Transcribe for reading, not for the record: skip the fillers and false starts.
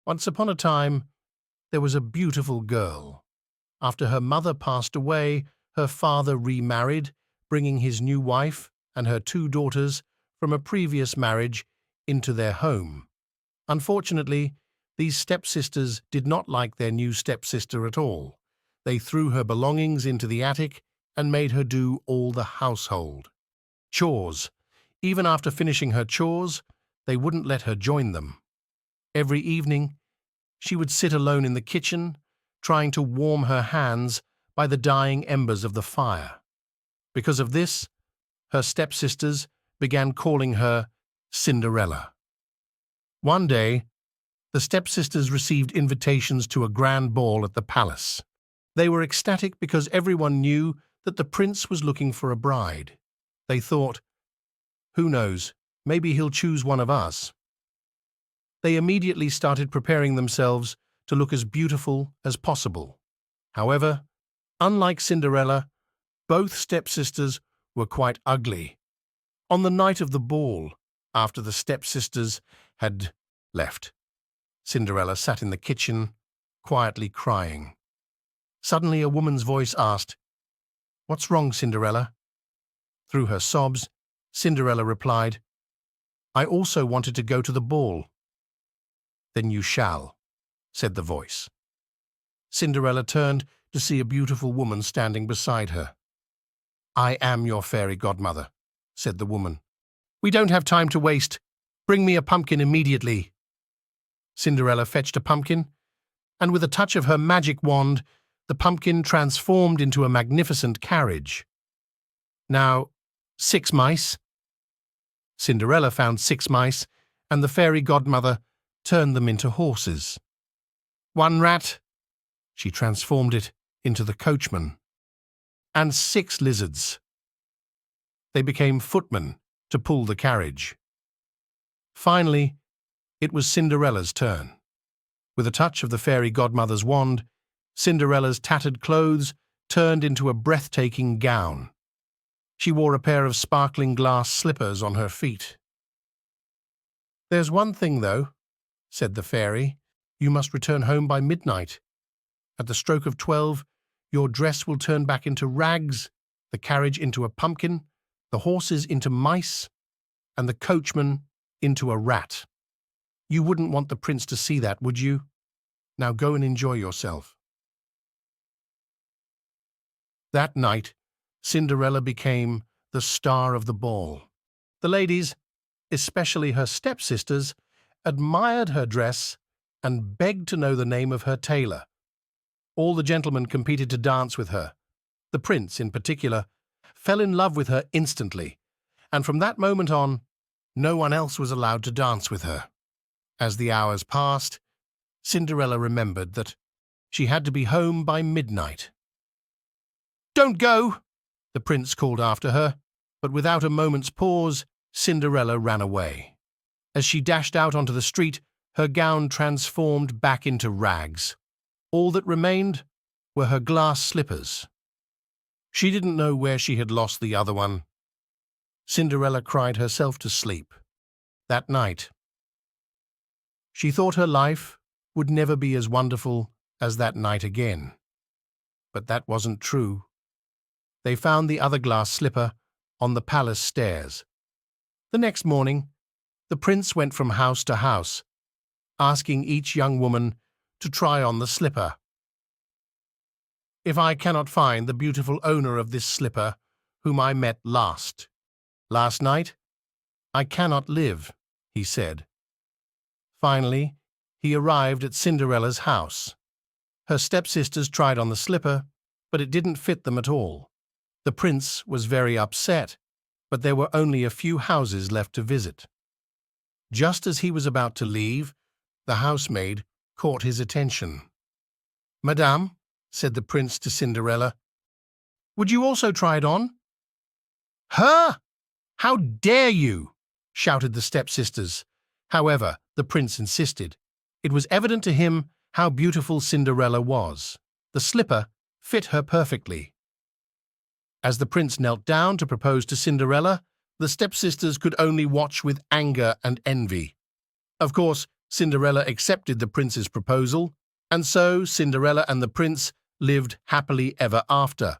Once upon a time, there was a beautiful girl. After her mother passed away, her father remarried, bringing his new wife and her 2 daughters from a previous marriage into their home. Unfortunately, these stepsisters did not like their new stepsister at all. They threw her belongings into the attic and made her do all the household chores. Even after finishing her chores, they wouldn't let her join them. Every evening, she would sit alone in the kitchen, trying to warm her hands by the dying embers of the fire. Because of this, her stepsisters began calling her Cinderella. One day, the stepsisters received invitations to a grand ball at the palace. They were ecstatic because everyone knew that the prince was looking for a bride. They thought, "Who knows, maybe he'll choose one of us." They immediately started preparing themselves to look as beautiful as possible. However, unlike Cinderella, both stepsisters were quite ugly. On the night of the ball, after the stepsisters had left, Cinderella sat in the kitchen, quietly crying. Suddenly a woman's voice asked, "What's wrong, Cinderella?" Through her sobs, Cinderella replied, "I also wanted to go to the ball." "Then you shall," said the voice. Cinderella turned to see a beautiful woman standing beside her. "I am your fairy godmother," said the woman. "We don't have time to waste. Bring me a pumpkin immediately." Cinderella fetched a pumpkin, and with a touch of her magic wand, the pumpkin transformed into a magnificent carriage. "Now, 6 mice." Cinderella found 6 mice, and the fairy godmother turned them into horses. "1 rat." She transformed it into the coachman. "And 6 lizards." They became footmen to pull the carriage. Finally, it was Cinderella's turn. With a touch of the fairy godmother's wand, Cinderella's tattered clothes turned into a breathtaking gown. She wore a pair of sparkling glass slippers on her feet. "There's one thing, though," said the fairy. "You must return home by midnight. At the stroke of 12, your dress will turn back into rags, the carriage into a pumpkin, the horses into mice, and the coachman into a rat. You wouldn't want the prince to see that, would you? Now go and enjoy yourself." That night, Cinderella became the star of the ball. The ladies, especially her stepsisters, admired her dress and begged to know the name of her tailor. All the gentlemen competed to dance with her. The prince, in particular, fell in love with her instantly, and from that moment on, no one else was allowed to dance with her. As the hours passed, Cinderella remembered that she had to be home by midnight. "Don't go!" the prince called after her, but without a moment's pause, Cinderella ran away. As she dashed out onto the street, her gown transformed back into rags. All that remained were her glass slippers. She didn't know where she had lost the other one. Cinderella cried herself to sleep. That night, she thought her life would never be as wonderful as that night again. But that wasn't true. They found the other glass slipper on the palace stairs. The next morning, the prince went from house to house, asking each young woman to try on the slipper. "If I cannot find the beautiful owner of this slipper, whom I met last night, I cannot live," he said. Finally, he arrived at Cinderella's house. Her stepsisters tried on the slipper, but it didn't fit them at all. The prince was very upset, but there were only a few houses left to visit. Just as he was about to leave, the housemaid caught his attention. "Madame," said the prince to Cinderella, "would you also try it on?" "Her? How dare you?" shouted the stepsisters. However, the prince insisted. It was evident to him how beautiful Cinderella was. The slipper fit her perfectly. As the prince knelt down to propose to Cinderella, the stepsisters could only watch with anger and envy. Of course, Cinderella accepted the prince's proposal, and so Cinderella and the prince lived happily ever after.